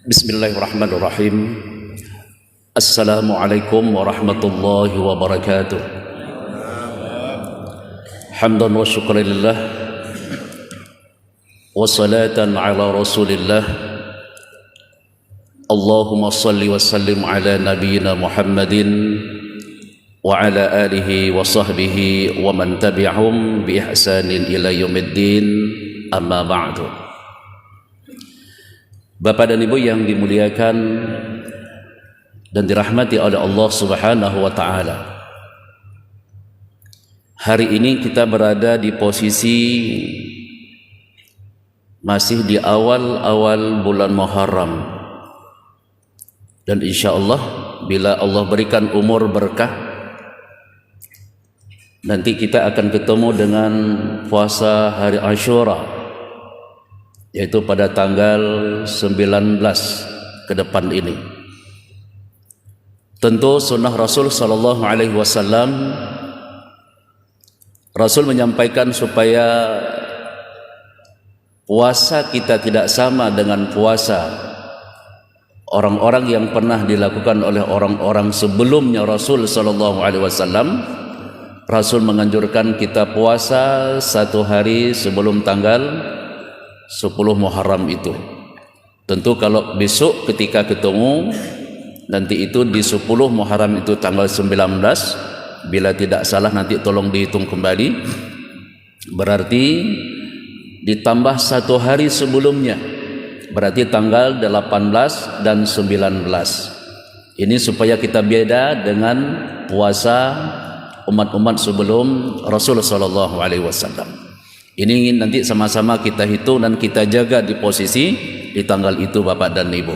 Bismillahirrahmanirrahim. Assalamualaikum warahmatullahi wabarakatuh. Hamdan wa syukran lillah wa salatan ala rasulillah. Allahumma salli wa sallim ala nabiyyina Muhammadin wa ala alihi wa sahbihi wa man tabi'ahum bi ihsanin ila yaumiddin. Amma ba'du. Bapak dan Ibu yang dimuliakan dan dirahmati oleh Allah Subhanahu wa taala. Hari ini kita berada di posisi masih di awal-awal bulan Muharram. Dan insyaallah bila Allah berikan umur berkah, nanti kita akan ketemu dengan puasa hari Asyura, yaitu pada tanggal 19 ke depan ini. Tentu sunnah Rasul sallallahu alaihi wasallam, Rasul menyampaikan supaya puasa kita tidak sama dengan puasa orang-orang yang pernah dilakukan oleh orang-orang sebelumnya Rasul sallallahu alaihi wasallam. Rasul menganjurkan kita puasa satu hari sebelum tanggal 10 Muharram itu. Tentu kalau besok ketika ketemu nanti itu di 10 Muharram itu tanggal 19, bila tidak salah nanti tolong dihitung kembali, berarti ditambah satu hari sebelumnya, berarti tanggal 18 dan 19. Ini supaya kita beda dengan puasa umat-umat sebelum Rasulullah sallallahu alaihi wasallam. Ini nanti sama-sama kita hitung dan kita jaga di posisi di tanggal itu, Bapak dan Ibu.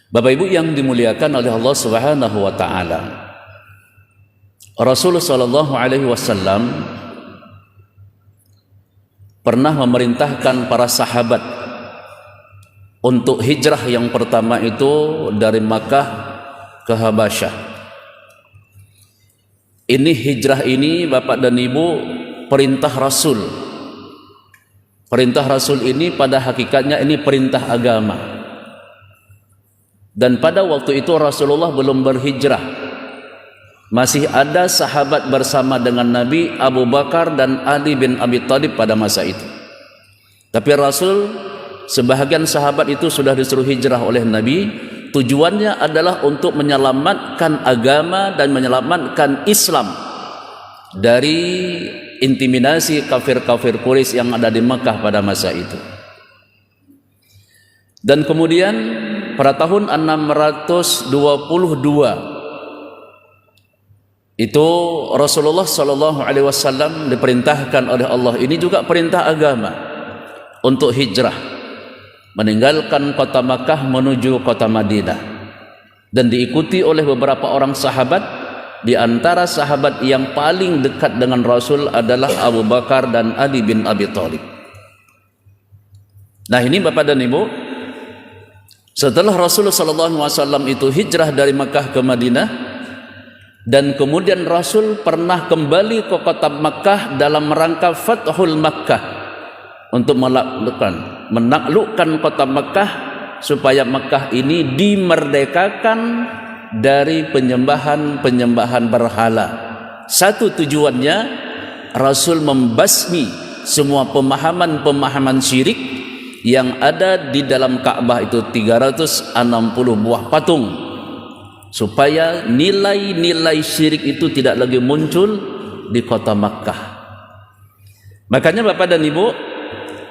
Bapak Ibu yang dimuliakan oleh Allah Subhanahu wa taala. Rasulullah sallallahu alaihi wasallam pernah memerintahkan para sahabat untuk hijrah yang pertama itu dari Makkah ke Habasyah. Ini hijrah ini, Bapak dan Ibu, perintah Rasul. Perintah Rasul ini pada hakikatnya ini perintah agama. Dan pada waktu itu Rasulullah belum berhijrah. Masih ada sahabat bersama dengan Nabi, Abu Bakar dan Ali bin Abi Thalib pada masa itu. Tapi Rasul, sebahagian sahabat itu sudah disuruh hijrah oleh Nabi. Tujuannya adalah untuk menyelamatkan agama dan menyelamatkan Islam dari intimidasi kafir-kafir Quraisy yang ada di Mekah pada masa itu. Dan kemudian pada tahun 622 itu Rasulullah sallallahu alaihi wasallam diperintahkan oleh Allah, ini juga perintah agama, untuk hijrah, meninggalkan kota Makkah menuju kota Madinah, dan diikuti oleh beberapa orang sahabat. Di antara sahabat yang paling dekat dengan Rasul adalah Abu Bakar dan Ali bin Abi Thalib. Nah, ini Bapak dan Ibu, setelah Rasulullah SAW itu hijrah dari Makkah ke Madinah, dan kemudian Rasul pernah kembali ke kota Makkah dalam rangka Fathul Makkah, untuk menaklukkan kota Makkah supaya Makkah ini dimerdekakan dari penyembahan berhala. Satu tujuannya, Rasul membasmi semua pemahaman syirik yang ada di dalam Ka'bah itu, 360 buah patung, supaya nilai-nilai syirik itu tidak lagi muncul di kota Makkah. Makanya Bapak dan Ibu,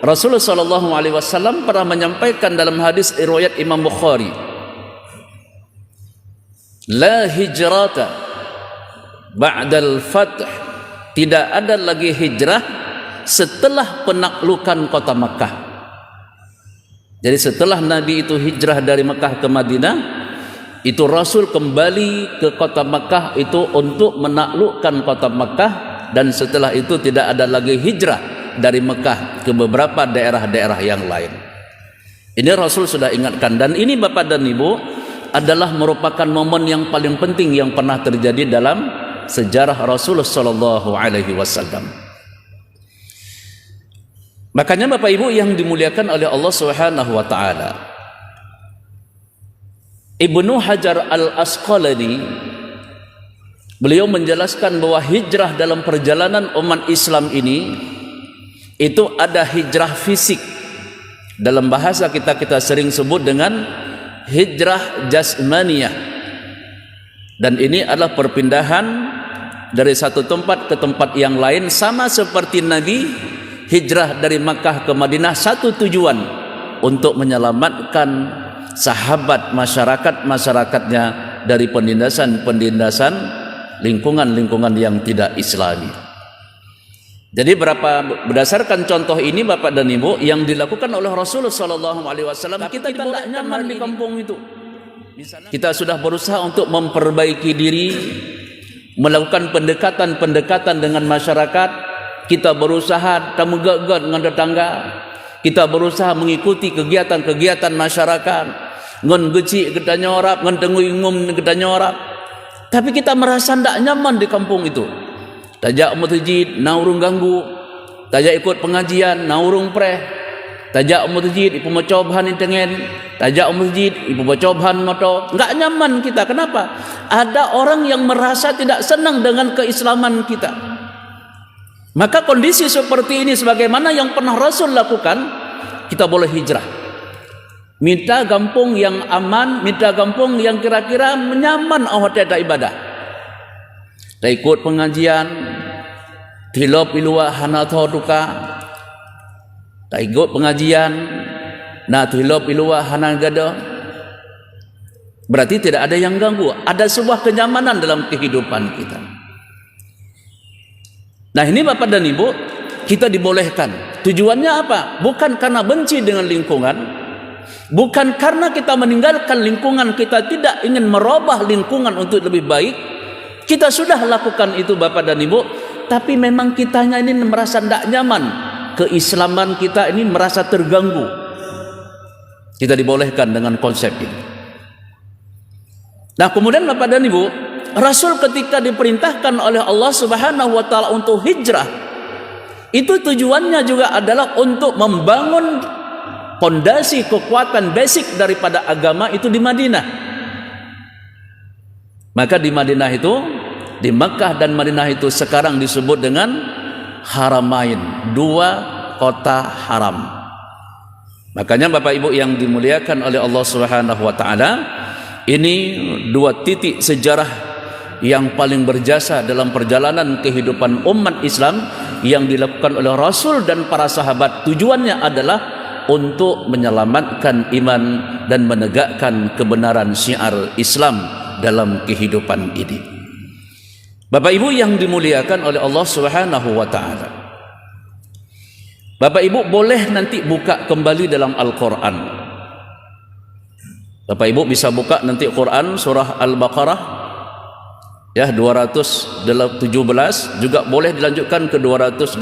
Rasulullah SAW pernah menyampaikan dalam hadis riwayat Imam Bukhari, la hijrata ba'dal fath, tidak ada lagi hijrah setelah penaklukan kota Makkah. Jadi setelah Nabi itu hijrah dari Makkah ke Madinah, itu Rasul kembali ke kota Makkah itu untuk menaklukkan kota Makkah, dan setelah itu tidak ada lagi hijrah dari Makkah ke beberapa daerah-daerah yang lain. Ini Rasul sudah ingatkan, dan ini Bapak dan Ibu adalah merupakan momen yang paling penting yang pernah terjadi dalam sejarah Rasulullah sallallahu alaihi wasallam. Makanya Bapak Ibu yang dimuliakan oleh Allah Subhanahu wa taala, Ibnu Hajar Al-Asqalani beliau menjelaskan bahwa hijrah dalam perjalanan umat Islam ini itu ada hijrah fisik. Dalam bahasa kita sering sebut dengan hijrah jasmaniyah. Dan ini adalah perpindahan dari satu tempat ke tempat yang lain, sama seperti Nabi hijrah dari Makkah ke Madinah, satu tujuan, untuk menyelamatkan sahabat masyarakatnya dari penindasan lingkungan yang tidak Islami. Jadi berdasarkan contoh ini Bapak dan Ibu yang dilakukan oleh Rasulullah SAW, kita tidak nyaman di kampung itu. Kita sudah berusaha untuk memperbaiki diri, melakukan pendekatan dengan masyarakat. Kita berusaha tamugagad dengan tetangga. Kita berusaha mengikuti kegiatan masyarakat. Ngon geci kita nyorap, ngon tengui ngum kita nyorap. Tapi kita merasa tidak nyaman di kampung itu. Tajak masjid, naurung ganggu. Tajak ikut pengajian, naurung preh. Tajak masjid, ipu macobhan intengen. Tajak masjid, ipu macobhan moto. Enggak nyaman kita. Kenapa? Ada orang yang merasa tidak senang dengan keislaman kita. Maka kondisi seperti ini sebagaimana yang pernah Rasul lakukan, kita boleh hijrah. Minta kampung yang aman, minta kampung yang kira-kira menyaman awak ada ibadah. Kita ikut pengajian, tilop ilua hanato duka. Kita ikut pengajian, na tilop ilua hanagada. Berarti tidak ada yang ganggu, ada sebuah kenyamanan dalam kehidupan kita. Nah ini Bapak dan Ibu, kita dibolehkan. Tujuannya apa? Bukan karena benci dengan lingkungan, bukan karena kita meninggalkan lingkungan, kita tidak ingin merubah lingkungan untuk lebih baik. Kita sudah lakukan itu Bapak dan Ibu, tapi memang kitanya ini merasa tidak nyaman. Keislaman kita ini merasa terganggu. Kita dibolehkan dengan konsep ini. Nah kemudian Bapak dan Ibu, Rasul ketika diperintahkan oleh Allah Subhanahu wa taala untuk hijrah, itu tujuannya juga adalah untuk membangun pondasi kekuatan basic daripada agama itu di Madinah. Maka di Madinah itu, di Makkah dan Madinah itu sekarang disebut dengan Haramain, dua kota haram. Makanya Bapak Ibu yang dimuliakan oleh Allah Subhanahu wa taala, ini dua titik sejarah yang paling berjasa dalam perjalanan kehidupan umat Islam yang dilakukan oleh Rasul dan para sahabat. Tujuannya adalah untuk menyelamatkan iman dan menegakkan kebenaran syiar Islam dalam kehidupan ini. Bapak Ibu yang dimuliakan oleh Allah Subhanahu wa taala, Bapak Ibu boleh nanti buka kembali dalam Al-Quran. Bapak Ibu bisa buka nanti Quran surah Al-Baqarah ya 217, juga boleh dilanjutkan ke 218.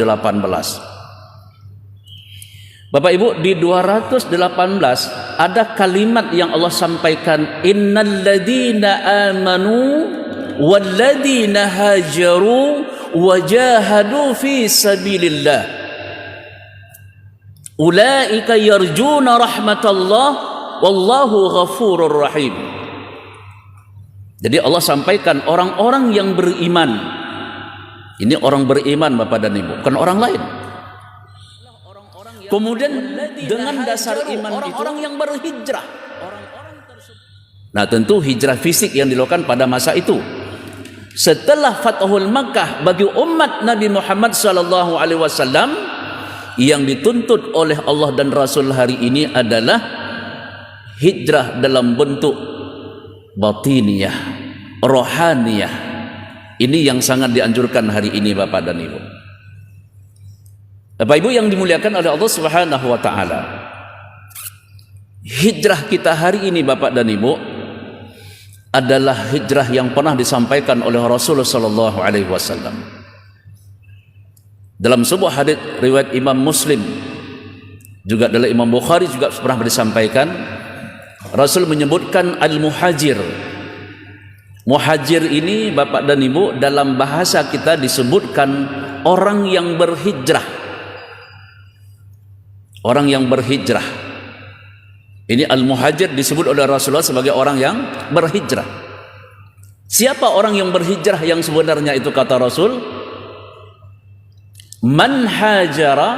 Bapak Ibu, di 218 ada kalimat yang Allah sampaikan, innal ladzina amanu wal ladzina hajaru wajahadu fi sabilillah ulaika yarjuna rahmatallah wallahu ghafurur rahim. Jadi Allah sampaikan orang-orang yang beriman. Ini orang beriman Bapak dan Ibu, bukan orang lain. Kemudian dengan dasar iman itu orang yang berhijrah. Nah tentu hijrah fisik yang dilakukan pada masa itu. Setelah Fathul Makkah, bagi umat Nabi Muhammad SAW, yang dituntut oleh Allah dan Rasul hari ini adalah hijrah dalam bentuk batiniyah, rohaniyah. Ini yang sangat dianjurkan hari ini Bapak dan Ibu. Bapak Ibu yang dimuliakan oleh Allah Subhanahu wa taala, hijrah kita hari ini Bapak dan Ibu adalah hijrah yang pernah disampaikan oleh Rasulullah sallallahu alaihi wasallam. Dalam sebuah hadis riwayat Imam Muslim, juga dalam Imam Bukhari juga pernah disampaikan, Rasul menyebutkan al-muhajir. Muhajir ini Bapak dan Ibu dalam bahasa kita disebutkan orang yang berhijrah. orang yang berhijrah. Ini al-muhajir disebut oleh Rasulullah sebagai orang yang berhijrah. Siapa orang yang berhijrah yang sebenarnya itu kata Rasul? Man hajara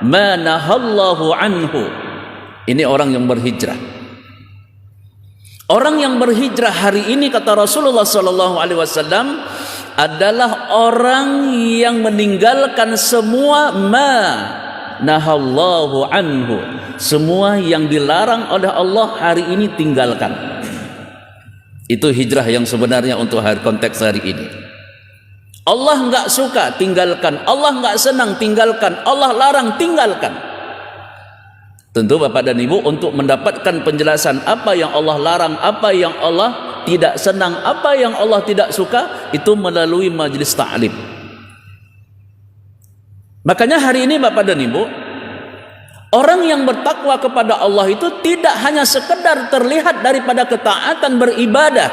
ma nahallahu anhu. Ini orang yang berhijrah. Orang yang berhijrah hari ini kata Rasulullah sallallahu alaihi wasallam adalah orang yang meninggalkan semua ma nahallahu anhu. Semua yang dilarang oleh Allah hari ini tinggalkan. Itu hijrah yang sebenarnya untuk konteks hari ini. Allah enggak suka, tinggalkan. Allah enggak senang, tinggalkan. Allah larang, tinggalkan. Tentu Bapak dan Ibu, untuk mendapatkan penjelasan apa yang Allah larang, apa yang Allah tidak senang, apa yang Allah tidak suka, itu melalui majlis ta'lim. Makanya hari ini Bapak dan Ibu, orang yang bertakwa kepada Allah itu tidak hanya sekedar terlihat daripada ketaatan beribadah,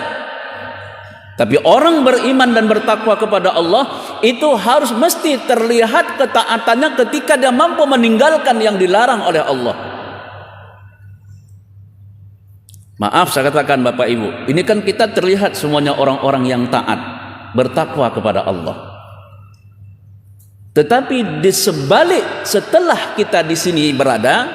tapi orang beriman dan bertakwa kepada Allah itu harus mesti terlihat ketaatannya ketika dia mampu meninggalkan yang dilarang oleh Allah. Maaf saya katakan Bapak Ibu, ini kan kita terlihat semuanya orang-orang yang taat, bertakwa kepada Allah. Tetapi di sebalik setelah kita di sini berada,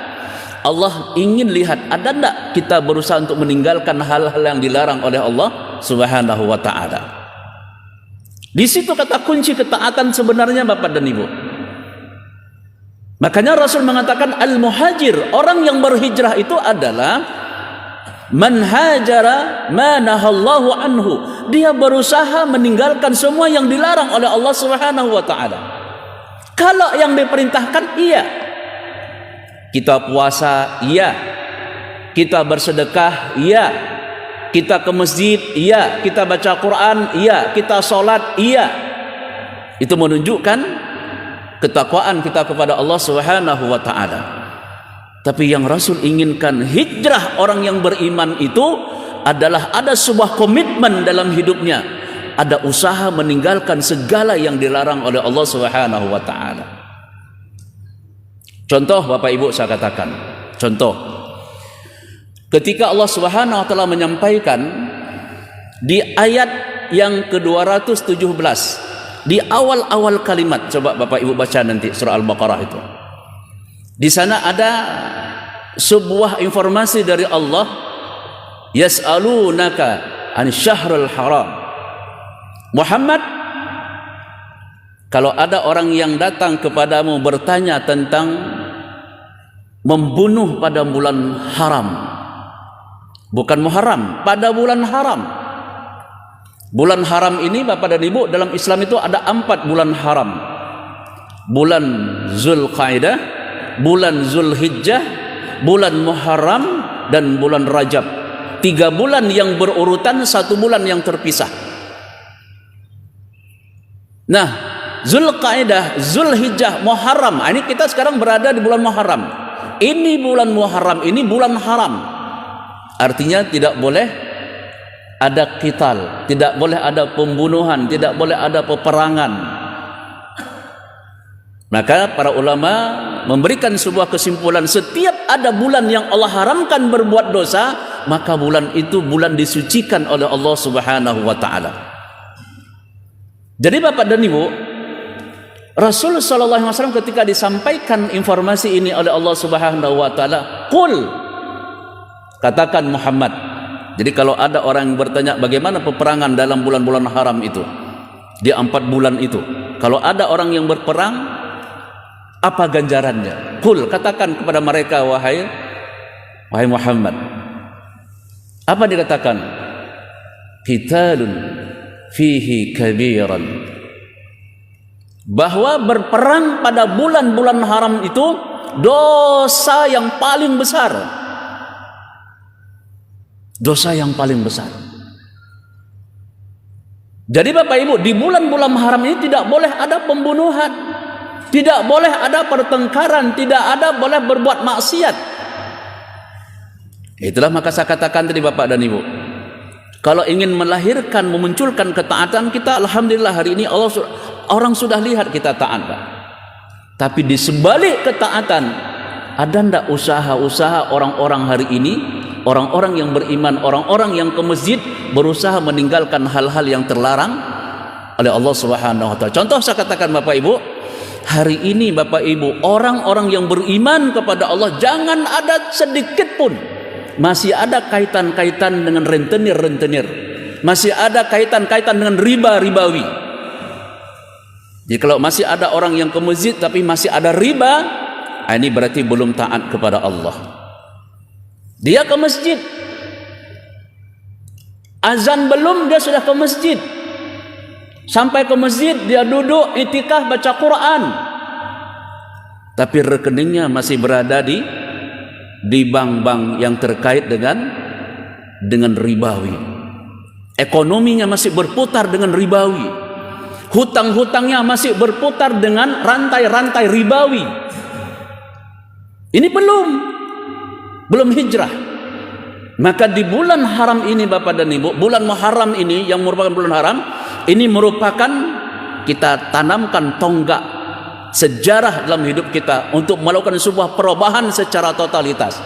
Allah ingin lihat ada enggak kita berusaha untuk meninggalkan hal-hal yang dilarang oleh Allah Subhanahu wa taala. Di situ kata kunci ketaatan sebenarnya Bapak dan Ibu. Makanya Rasul mengatakan al-muhajir, orang yang berhijrah itu adalah man hajara ma nahallahu anhu. Dia berusaha meninggalkan semua yang dilarang oleh Allah Subhanahu wa taala. Kalau yang diperintahkan iya, kita puasa iya, kita bersedekah iya, kita ke masjid iya, kita baca Quran iya, kita sholat iya. Itu menunjukkan ketakwaan kita kepada Allah Subhanahu wa taala. Tapi yang Rasul inginkan hijrah orang yang beriman itu adalah ada sebuah komitmen dalam hidupnya. Ada usaha meninggalkan segala yang dilarang oleh Allah Subhanahu wa taala. Contoh Bapak Ibu saya katakan, contoh. Ketika Allah Subhanahu wa taala menyampaikan di ayat yang ke-217 di awal-awal kalimat, coba Bapak Ibu baca nanti surah Al-Baqarah itu. Di sana ada sebuah informasi dari Allah, yas'alunaka an syahrul haram. Muhammad, kalau ada orang yang datang kepadamu bertanya tentang membunuh pada bulan haram, bukan Muharram, pada bulan haram. Bulan haram ini Bapak dan Ibu, dalam Islam itu ada 4 bulan haram. Bulan Zulqaidah, bulan Zulhijjah, bulan Muharram, dan bulan Rajab. 3 bulan yang berurutan, 1 bulan yang terpisah. Nah, Zulqaidah, Zulhijjah, Muharram, ini kita sekarang berada di bulan Muharram. Ini bulan Muharram, ini bulan haram. Artinya tidak boleh ada qital, tidak boleh ada pembunuhan, tidak boleh ada peperangan. Maka para ulama memberikan sebuah kesimpulan, setiap ada bulan yang Allah haramkan berbuat dosa, maka bulan itu bulan disucikan oleh Allah Subhanahu wa taala. Jadi Bapak dan Ibu, Rasul sallallahu alaihi wasallam ketika disampaikan informasi ini oleh Allah Subhanahu wa taala, qul, katakan Muhammad. Jadi kalau ada orang yang bertanya bagaimana peperangan dalam bulan-bulan haram itu, di 4 bulan itu, kalau ada orang yang berperang, apa ganjarannya? Qul, katakan kepada mereka, wahai Muhammad. Apa dikatakan? Qitalun fihi kabiran. Bahwa berperang pada bulan-bulan haram itu dosa yang paling besar. Dosa yang paling besar. Jadi Bapak Ibu, di bulan-bulan haram ini tidak boleh ada pembunuhan, tidak boleh ada pertengkaran, tidak ada boleh berbuat maksiat. Itulah maka saya katakan tadi Bapak dan Ibu, kalau ingin melahirkan, memunculkan ketaatan kita, alhamdulillah hari ini orang sudah lihat kita taat, Pak. Tapi di sebalik ketaatan ada ndak usaha-usaha orang-orang hari ini, orang-orang yang beriman, orang-orang yang ke masjid berusaha meninggalkan hal-hal yang terlarang oleh Allah Subhanahu wa taala. Contoh saya katakan Bapak Ibu, hari ini Bapak Ibu, orang-orang yang beriman kepada Allah jangan ada sedikit pun masih ada kaitan-kaitan dengan rentenir-rentenir, masih ada kaitan-kaitan dengan riba-ribawi. Jadi kalau masih ada orang yang ke masjid tapi masih ada riba, ini berarti belum taat kepada Allah. Dia ke masjid, azan belum dia sudah ke masjid. Sampai ke masjid dia duduk itikaf baca Quran, tapi rekeningnya masih berada di bank-bank yang terkait dengan ribawi. Ekonominya masih berputar dengan ribawi. Hutang-hutangnya masih berputar dengan rantai-rantai ribawi. Ini belum hijrah. Maka di bulan haram ini Bapak dan Ibu, bulan Muharram ini yang merupakan bulan haram, ini merupakan kita tanamkan tonggak sejarah dalam hidup kita untuk melakukan sebuah perubahan secara totalitas.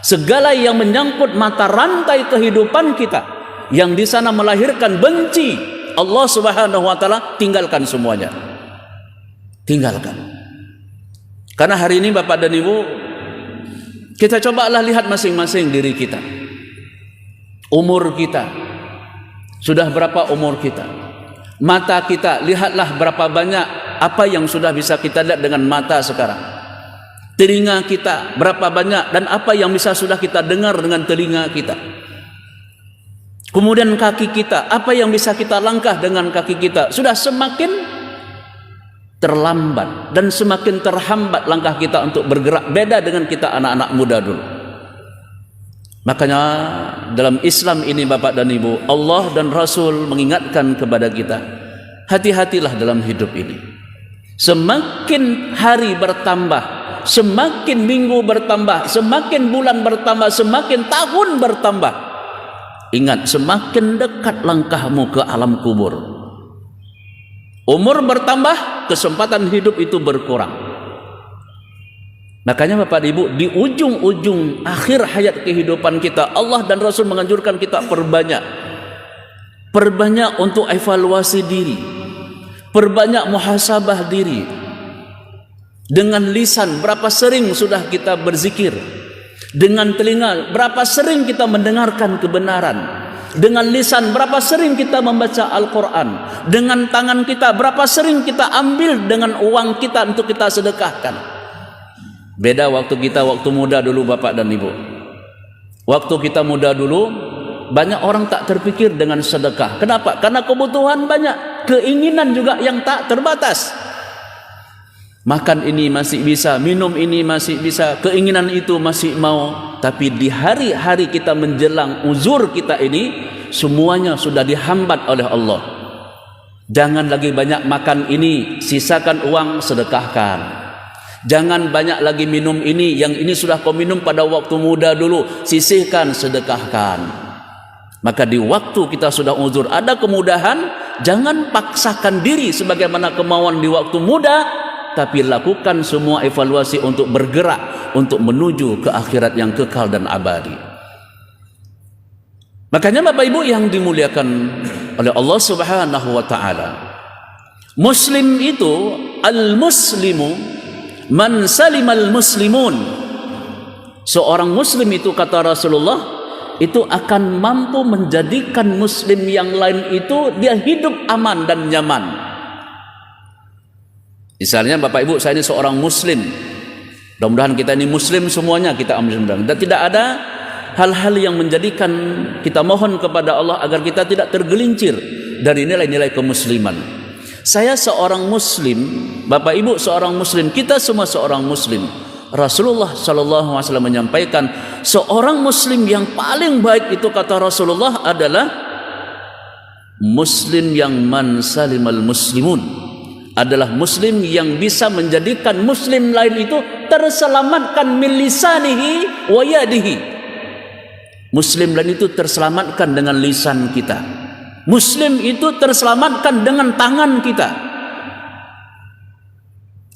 Segala yang menyangkut mata rantai kehidupan kita yang di sana melahirkan benci Allah Subhanahu wa taala, tinggalkan semuanya. Tinggalkan. Karena hari ini Bapak dan Ibu, kita cobalah lihat masing-masing diri kita. Umur kita, sudah berapa umur kita? Mata kita, lihatlah berapa banyak apa yang sudah bisa kita lihat dengan mata sekarang. Telinga kita, berapa banyak dan apa yang bisa sudah kita dengar dengan telinga kita. Kemudian kaki kita, apa yang bisa kita langkah dengan kaki kita. Sudah semakin terlambat dan semakin terhambat langkah kita untuk bergerak. Beda dengan kita anak-anak muda dulu. Makanya dalam Islam ini Bapak dan Ibu, Allah dan Rasul mengingatkan kepada kita, hati-hatilah dalam hidup ini. Semakin hari bertambah, semakin minggu bertambah, semakin bulan bertambah, semakin tahun bertambah, ingat, semakin dekat langkahmu ke alam kubur. Umur bertambah, kesempatan hidup itu berkurang. Makanya Bapak Ibu, di ujung-ujung akhir hayat kehidupan kita, Allah dan Rasul menganjurkan kita perbanyak untuk evaluasi diri, perbanyak muhasabah diri. Dengan lisan, berapa sering sudah kita berzikir? Dengan telinga, berapa sering kita mendengarkan kebenaran? Dengan lisan, berapa sering kita membaca Al-Quran? Dengan tangan kita, berapa sering kita ambil dengan uang kita untuk kita sedekahkan? Beda waktu kita waktu muda dulu Bapak dan Ibu. Waktu kita muda dulu, banyak orang tak terpikir dengan sedekah. Kenapa? Karena kebutuhan banyak, keinginan juga yang tak terbatas. Makan ini masih bisa, minum ini masih bisa, keinginan itu masih mau. Tapi di hari-hari kita menjelang uzur kita ini, semuanya sudah dihambat oleh Allah. Jangan lagi banyak makan ini, sisakan uang, sedekahkan. Jangan banyak lagi minum ini, yang ini sudah kau minum pada waktu muda dulu, sisihkan, sedekahkan. Maka di waktu kita sudah uzur, ada kemudahan, jangan paksakan diri sebagaimana kemauan di waktu muda, tapi lakukan semua evaluasi untuk bergerak, untuk menuju ke akhirat yang kekal dan abadi. Makanya Bapak Ibu yang dimuliakan oleh Allah Subhanahu wa taala, Muslim itu, al-muslimu man salimal muslimun. Seorang muslim itu, kata Rasulullah, itu akan mampu menjadikan muslim yang lain itu dia hidup aman dan nyaman. Misalnya Bapak Ibu, saya ini seorang muslim, mudah-mudahan kita ini muslim semuanya, kita amin, dan tidak ada hal-hal yang menjadikan kita mohon kepada Allah agar kita tidak tergelincir dari nilai-nilai kemusliman. Saya seorang muslim, Bapak Ibu seorang muslim, kita semua seorang muslim. Rasulullah SAW menyampaikan, seorang muslim yang paling baik itu, kata Rasulullah, adalah muslim yang man salimal muslimun, adalah muslim yang bisa menjadikan muslim lain itu terselamatkan min lisanihi wa yadihi. Muslim lain itu terselamatkan dengan lisan kita. Muslim itu terselamatkan dengan tangan kita.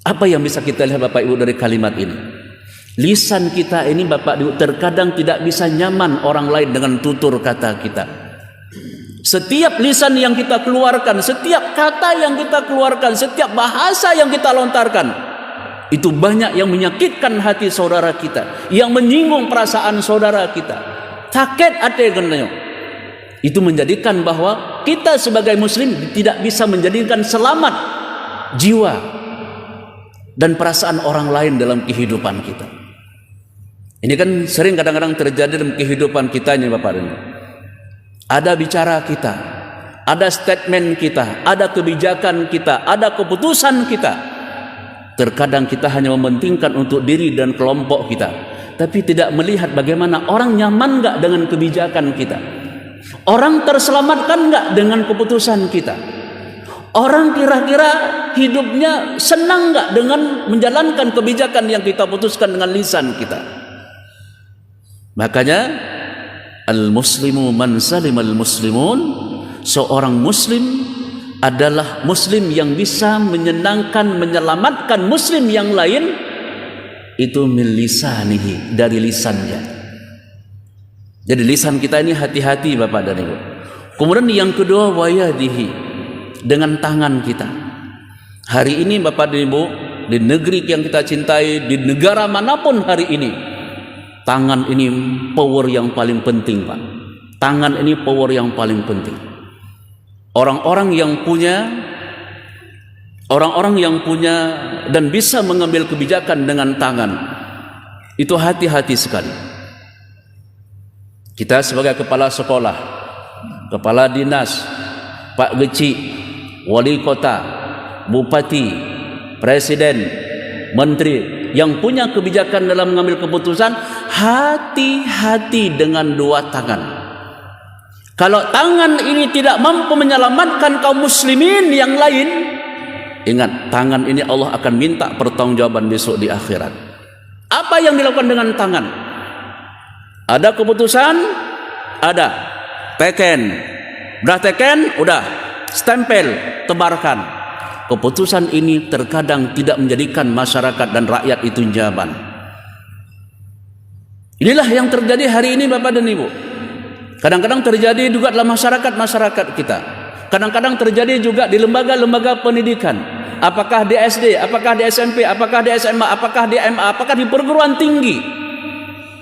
Apa yang bisa kita lihat Bapak Ibu dari kalimat ini? Lisan kita ini Bapak Ibu terkadang tidak bisa nyaman orang lain dengan tutur kata kita. Setiap lisan yang kita keluarkan, setiap kata yang kita keluarkan, setiap bahasa yang kita lontarkan, itu banyak yang menyakitkan hati saudara kita, yang menyinggung perasaan saudara kita. Sakit hati genanya. Itu menjadikan bahwa kita sebagai muslim tidak bisa menjadikan selamat jiwa dan perasaan orang lain dalam kehidupan kita. Ini kan sering kadang-kadang terjadi dalam kehidupan kita ini Bapak dan Ibu. Ada bicara kita, ada statement kita, ada kebijakan kita, ada keputusan kita. Terkadang kita hanya mementingkan untuk diri dan kelompok kita, tapi tidak melihat bagaimana orang nyaman enggak dengan kebijakan kita. Orang terselamatkan enggak dengan keputusan kita. Orang kira-kira hidupnya senang enggak dengan menjalankan kebijakan yang kita putuskan dengan lisan kita. Makanya al-muslimu man salimal muslimun, seorang muslim adalah muslim yang bisa menyenangkan, menyelamatkan muslim yang lain itu min lisanihi, dari lisannya. Jadi lisan kita ini hati-hati Bapak dan Ibu. Kemudian yang kedua wayadihi, dengan tangan kita. Hari ini Bapak dan Ibu, di negeri yang kita cintai, di negara manapun hari ini, tangan ini power yang paling penting Pak. Tangan ini power yang paling penting. Orang-orang yang punya dan bisa mengambil kebijakan dengan tangan, itu hati-hati sekali. Kita sebagai kepala sekolah, kepala dinas, Pak Geci, wali kota, bupati, presiden, menteri yang punya kebijakan dalam mengambil keputusan, hati-hati dengan dua tangan. Kalau tangan ini tidak mampu menyelamatkan kaum muslimin yang lain, ingat, tangan ini Allah akan minta pertanggungjawaban besok di akhirat. Apa yang dilakukan dengan tangan? Ada keputusan, ada teken, udah teken, udah stempel, tebarkan. Keputusan ini terkadang tidak menjadikan masyarakat dan rakyat itu nyaman. Inilah yang terjadi hari ini Bapak dan Ibu. Kadang-kadang terjadi juga dalam masyarakat kita. Kadang-kadang terjadi juga di lembaga-lembaga pendidikan. Apakah di SD, apakah di SMP, apakah di SMA, apakah di MA, apakah di perguruan tinggi.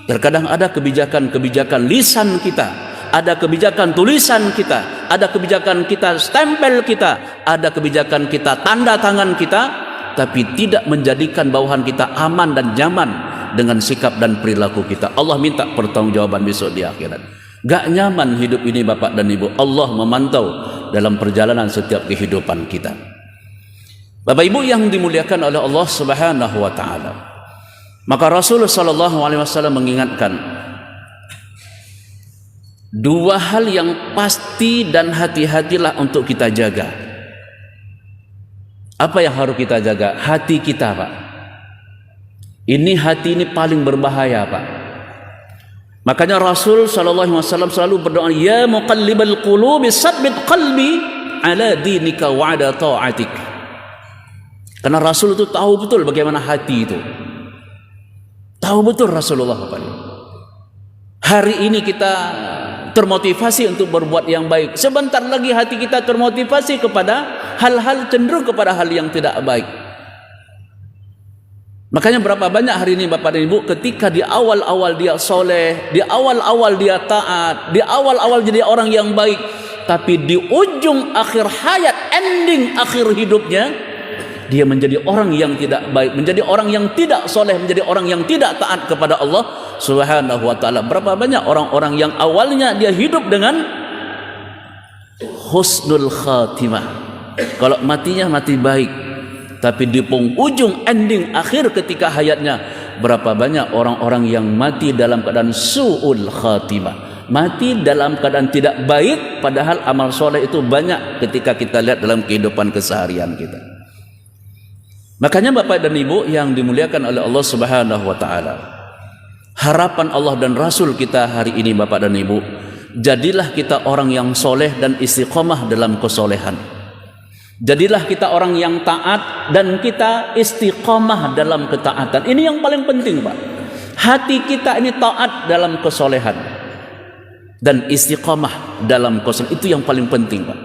Terkadang ada kebijakan-kebijakan lisan kita, ada kebijakan tulisan kita, ada kebijakan kita stempel kita, ada kebijakan kita tanda tangan kita, tapi tidak menjadikan bawahan kita aman dan nyaman dengan sikap dan perilaku kita. Allah minta pertanggungjawaban besok di akhirat. Gak nyaman hidup ini Bapak dan Ibu. Allah memantau dalam perjalanan setiap kehidupan kita. Bapak Ibu yang dimuliakan oleh Allah Subhanahu wa taala. Maka Rasulullah sallallahu alaihi wasallam mengingatkan dua hal yang pasti dan hati-hatilah untuk kita jaga. Apa yang harus kita jaga? Hati kita, Pak. Ini hati ini paling berbahaya, Pak. Makanya Rasul sallallahu alaihi wasallam selalu berdoa, ya muqallibal qulubi tsabbit qalbi ala dinika wa ala ta'atik. Karena Rasul itu tahu betul bagaimana hati itu. Tahu betul Rasulullah Bapak. Hari ini kita termotivasi untuk berbuat yang baik. Sebentar lagi hati kita termotivasi kepada hal-hal, cenderung kepada hal yang tidak baik. Makanya berapa banyak hari ini Bapak dan Ibu, ketika di awal-awal dia soleh, di awal-awal dia taat, di awal-awal jadi orang yang baik, tapi di ujung akhir hayat, ending akhir hidupnya, dia menjadi orang yang tidak baik, menjadi orang yang tidak soleh, menjadi orang yang tidak taat kepada Allah Subhanahu wa taala. Berapa banyak orang-orang yang awalnya dia hidup dengan husnul khatimah, kalau matinya mati baik, tapi di penghujung ending akhir ketika hayatnya, berapa banyak orang-orang yang mati dalam keadaan su'ul khatimah, mati dalam keadaan tidak baik, padahal amal soleh itu banyak ketika kita lihat dalam kehidupan keseharian kita. Makanya Bapak dan Ibu yang dimuliakan oleh Allah Subhanahu wa taala, harapan Allah dan Rasul kita hari ini Bapak dan Ibu, jadilah kita orang yang soleh dan istiqomah dalam kesolehan. Jadilah kita orang yang taat dan kita istiqomah dalam ketaatan. Ini yang paling penting, Pak. Hati kita ini taat dalam kesolehan dan istiqamah dalam kesolehan. Itu yang paling penting, Pak.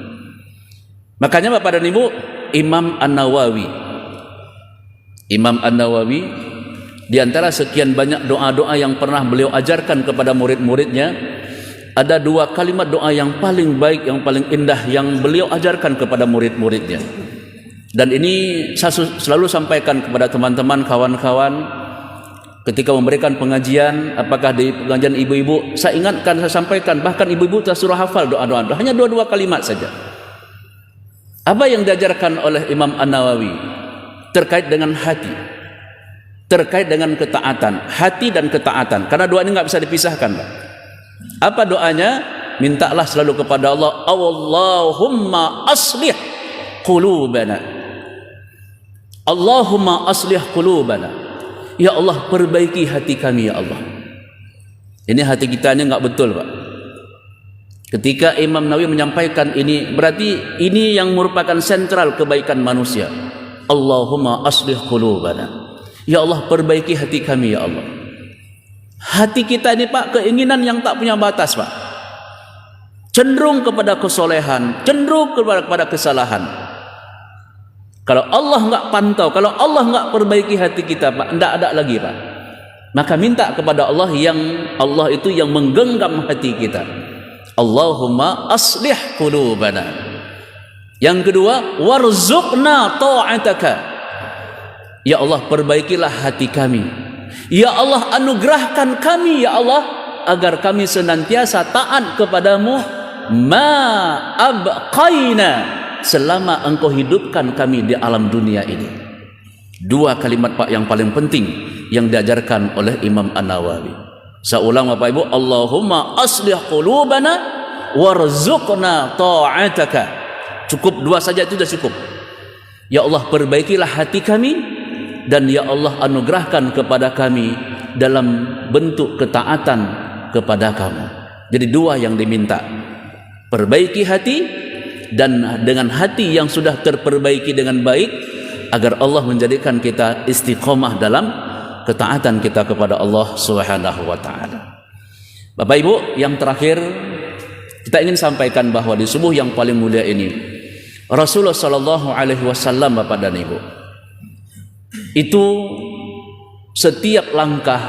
Makanya Bapak dan Ibu, Imam An-Nawawi di antara sekian banyak doa-doa yang pernah beliau ajarkan kepada murid-muridnya, ada 2 kalimat doa yang paling baik, yang paling indah yang beliau ajarkan kepada murid-muridnya. Dan ini saya selalu sampaikan kepada teman-teman, kawan-kawan ketika memberikan pengajian, apakah di pengajian ibu-ibu, saya ingatkan, saya sampaikan, bahkan ibu-ibu saya suruh hafal doa-doa, hanya 2 kalimat saja. Apa yang diajarkan oleh Imam An-Nawawi terkait dengan hati, terkait dengan ketaatan, hati dan ketaatan, karena doa ini nggak bisa dipisahkan, Pak. Apa doanya? Mintalah selalu kepada Allah, Allahumma aslih qulubana, Allahumma aslih qulubana, ya Allah perbaiki hati kami ya Allah. Ini hati kita ini nggak betul, Pak. Ketika Imam Nawawi menyampaikan ini, berarti ini yang merupakan sentral kebaikan manusia. Allahumma aslih qulubana, ya Allah perbaiki hati kami ya Allah. Hati kita ini, Pak, keinginan yang tak punya batas, Pak. Cenderung kepada kesolehan, cenderung kepada kesalahan. Kalau Allah nggak pantau, kalau Allah nggak perbaiki hati kita, Pak, tidak ada lagi, Pak. Maka minta kepada Allah itu yang menggenggam hati kita. Allahumma aslih qulubana. Yang kedua, warzuqna ta'ataka. Ya Allah perbaikilah hati kami. Ya Allah anugerahkan kami ya Allah agar kami senantiasa taat kepadamu ma abqaina, selama engkau hidupkan kami di alam dunia ini. 2 kalimat, Pak, yang paling penting yang diajarkan oleh Imam An-Nawawi. Saya ulang, Bapak Ibu, Allahumma aslih qulubana warzuqna ta'ataka. Cukup 2 saja, itu sudah cukup. Ya Allah perbaikilah hati kami, dan ya Allah anugerahkan kepada kami dalam bentuk ketaatan kepada kamu. Jadi 2 yang diminta, perbaiki hati, dan dengan hati yang sudah terperbaiki dengan baik, agar Allah menjadikan kita istiqomah dalam ketaatan kita kepada Allah Subhanahu wa taala. Bapak Ibu, yang terakhir kita ingin sampaikan bahwa di subuh yang paling mulia ini, Rasulullah sallallahu alaihi wasallam, Bapak dan Ibu, itu setiap langkah,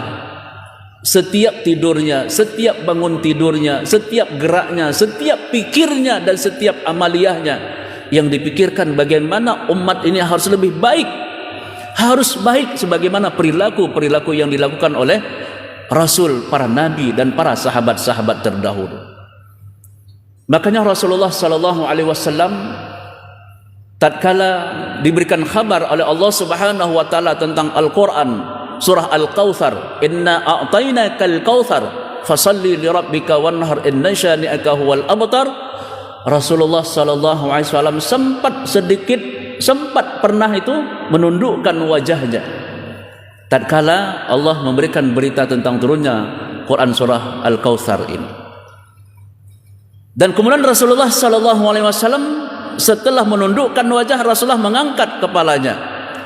setiap tidurnya, setiap bangun tidurnya, setiap geraknya, setiap pikirnya, dan setiap amaliyahnya yang dipikirkan bagaimana umat ini harus lebih baik, harus baik sebagaimana perilaku yang dilakukan oleh Rasul, para nabi, dan para sahabat-sahabat terdahulu. Makanya Rasulullah sallallahu alaihi wasallam tatkala diberikan kabar oleh Allah Subhanahu wa taala tentang Al-Qur'an, surah Al-Kautsar, inna a'tainakal kautsar fasalli li rabbika wanhar inna syani'aka huwal abtar. Rasulullah sallallahu alaihi wasallam sempat pernah itu menundukkan wajahnya tatkala Allah memberikan berita tentang turunnya Quran surah Al-Kautsar ini. Dan kemudian Rasulullah sallallahu alaihi wasallam setelah menundukkan wajah, Rasulullah mengangkat kepalanya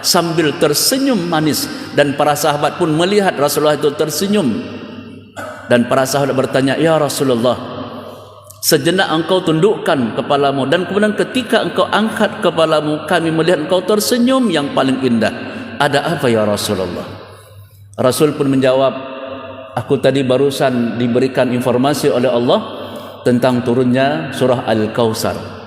sambil tersenyum manis, dan para sahabat pun melihat Rasulullah itu tersenyum. Dan para sahabat bertanya, ya Rasulullah, sejenak engkau tundukkan kepalamu, dan kemudian ketika engkau angkat kepalamu, kami melihat engkau tersenyum yang paling indah. Ada apa ya Rasulullah? Rasul pun menjawab, aku tadi barusan diberikan informasi oleh Allah tentang turunnya surah Al-Kautsar.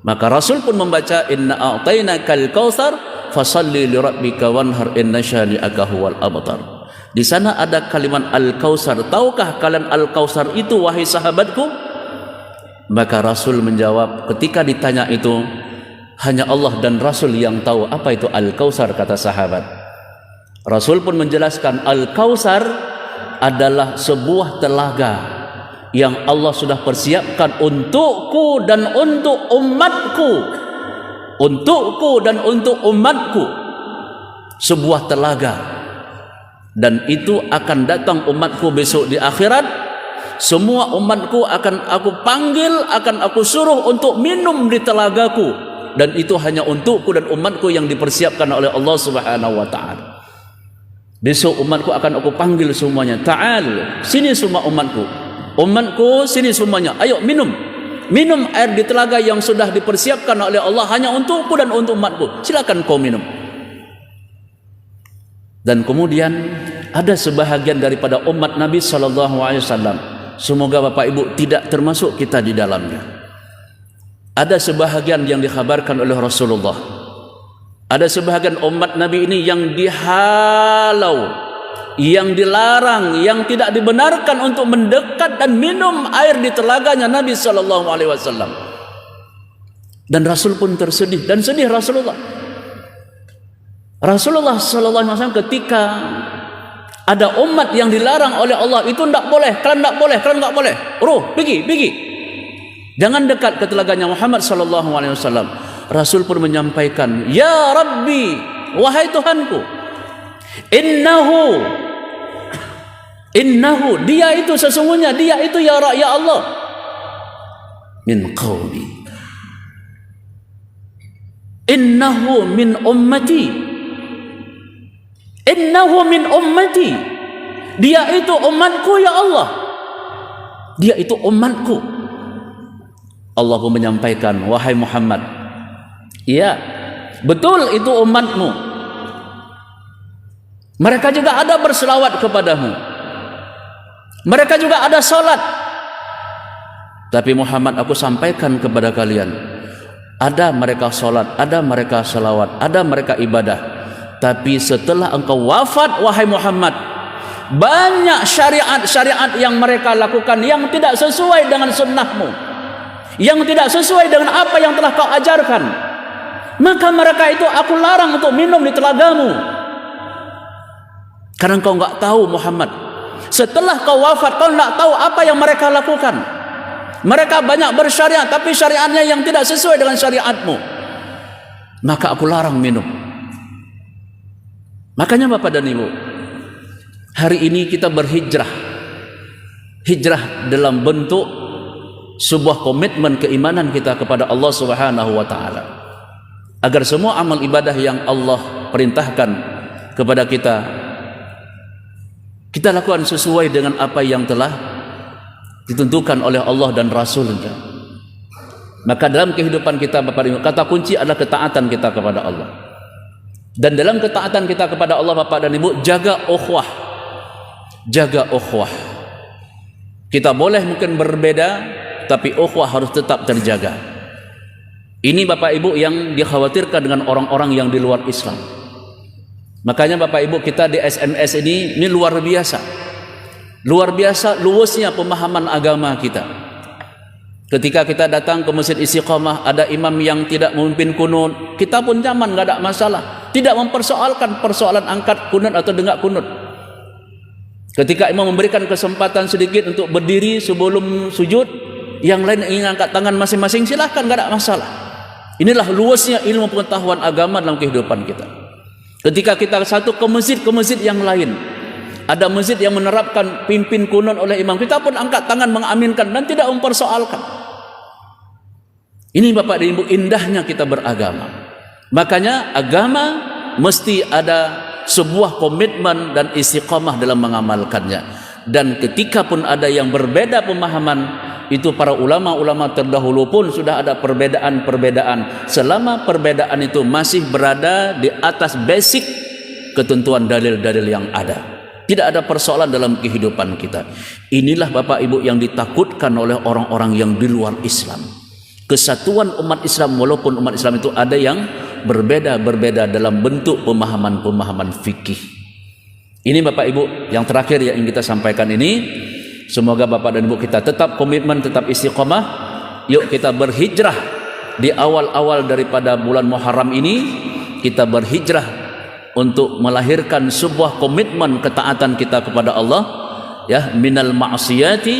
Maka Rasul pun membaca, inna a'tainakal kautsar fasalli li rabbika wanhar inna syani'aka huwal abtar. Di sana ada kalimat Al-Kautsar. Tahukah kalian Al-Kautsar itu, wahai sahabatku? Maka Rasul menjawab, ketika ditanya itu, hanya Allah dan Rasul yang tahu apa itu Al-Kautsar, kata sahabat. Rasul pun menjelaskan, Al-Kautsar adalah sebuah telaga yang Allah sudah persiapkan untukku dan untuk umatku. Untukku dan untuk umatku. Sebuah telaga. Dan itu akan datang umatku besok di akhirat. Semua umatku akan aku panggil, akan aku suruh untuk minum di telagaku. Dan itu hanya untukku dan umatku yang dipersiapkan oleh Allah Subhanahu wa ta'ala. Besok umatku akan aku panggil semuanya. Ta'al, sini semua umatku. Umatku, sini semuanya. Ayo minum. Minum air di telaga yang sudah dipersiapkan oleh Allah hanya untukku dan untuk umatku. Silakan kau minum. Dan kemudian ada sebahagian daripada umat Nabi SAW. Semoga Bapak Ibu tidak termasuk kita di dalamnya. Ada sebahagian yang dikhabarkan oleh Rasulullah. Ada sebahagian umat Nabi ini yang dihalau, yang dilarang, yang tidak dibenarkan untuk mendekat dan minum air di telaganya Nabi SAW. Dan Rasul pun tersedih, dan sedih Rasulullah. Rasulullah SAW ketika ada umat yang dilarang oleh Allah, itu tidak boleh, kalian tidak boleh, kalian tidak boleh. Pergi. Jangan dekat ke telaganya Muhammad SAW. Rasul pun menyampaikan, ya Rabbi, wahai Tuhanku, innahu, dia itu sesungguhnya, dia itu ya Allah, min qawmi, innahu min ummati, innahu min ummati, dia itu umatku ya Allah, dia itu umatku. Allah pun menyampaikan, wahai Muhammad, iya, betul itu umatmu. Mereka juga ada berselawat kepadamu. Mereka juga ada salat. Tapi Muhammad, aku sampaikan kepada kalian, ada mereka salat, ada mereka selawat, ada mereka ibadah. Tapi setelah engkau wafat wahai Muhammad, banyak syariat-syariat yang mereka lakukan yang tidak sesuai dengan sunnahmu, yang tidak sesuai dengan apa yang telah kau ajarkan. Maka mereka itu aku larang untuk minum di telagamu. Karena kau enggak tahu Muhammad, setelah kau wafat kau enggak tahu apa yang mereka lakukan. Mereka banyak bersyariat tapi syariatnya yang tidak sesuai dengan syariatmu. Maka aku larang minum. Makanya Bapak dan Ibu, hari ini kita berhijrah. Hijrah dalam bentuk sebuah komitmen keimanan kita kepada Allah Subhanahu wa taala. Agar semua amal ibadah yang Allah perintahkan kepada kita lakukan sesuai dengan apa yang telah ditentukan oleh Allah dan Rasulnya. Maka dalam kehidupan kita Bapak Ibu, kata kunci adalah ketaatan kita kepada Allah. Dan dalam ketaatan kita kepada Allah Bapak dan Ibu, jaga ukhuwah. Jaga ukhuwah. Kita boleh mungkin berbeda, tapi ukhuwah harus tetap terjaga. Ini Bapak Ibu yang dikhawatirkan dengan orang-orang yang di luar Islam. Makanya Bapak Ibu, kita di SMS ini luar biasa. Luar biasa luasnya pemahaman agama kita. Ketika kita datang ke Masjid Istiqamah, ada imam yang tidak memimpin kunut, kita pun nyaman, enggak ada masalah. Tidak mempersoalkan persoalan angkat kunut atau denggak kunut. Ketika imam memberikan kesempatan sedikit untuk berdiri sebelum sujud, yang lain ingin angkat tangan masing-masing, silahkan, enggak ada masalah. Inilah luasnya ilmu pengetahuan agama dalam kehidupan kita. Ketika kita satu ke masjid yang lain, ada masjid yang menerapkan pimpin kunut oleh imam, kita pun angkat tangan mengaminkan dan tidak mempersoalkan. Ini Bapak dan Ibu indahnya kita beragama. Makanya agama mesti ada sebuah komitmen dan istiqamah dalam mengamalkannya. Dan ketika pun ada yang berbeda pemahaman, itu para ulama-ulama terdahulu pun sudah ada perbedaan-perbedaan. Selama perbedaan itu masih berada di atas basic ketentuan dalil-dalil yang ada, tidak ada persoalan dalam kehidupan kita. Inilah Bapak Ibu yang ditakutkan oleh orang-orang yang di luar Islam. Kesatuan umat Islam, walaupun umat Islam itu ada yang berbeda-berbeda dalam bentuk pemahaman-pemahaman fikih. Ini Bapak Ibu yang terakhir yang ingin kita sampaikan ini. Semoga Bapak dan Ibu kita tetap komitmen, tetap istiqamah. Yuk kita berhijrah di awal-awal daripada bulan Muharram ini. Kita berhijrah untuk melahirkan sebuah komitmen ketaatan kita kepada Allah, ya, minal ma'siyati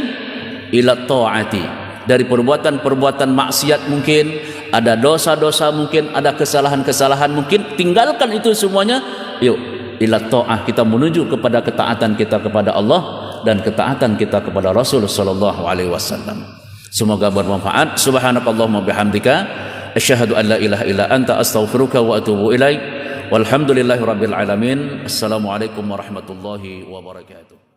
ila ta'ati. Dari perbuatan-perbuatan maksiat mungkin, ada dosa-dosa mungkin, ada kesalahan-kesalahan mungkin, tinggalkan itu semuanya. Yuk ila ta'ah, kita menuju kepada ketaatan kita kepada Allah dan ketaatan kita kepada Rasul sallallahu alaihi wasallam. Semoga bermanfaat. Subhanakallahumma bihamdika asyhadu an la ilaha illa anta astaghfiruka wa atubu ilaik. Walhamdulillahirabbil alamin. Assalamualaikum warahmatullahi wabarakatuh.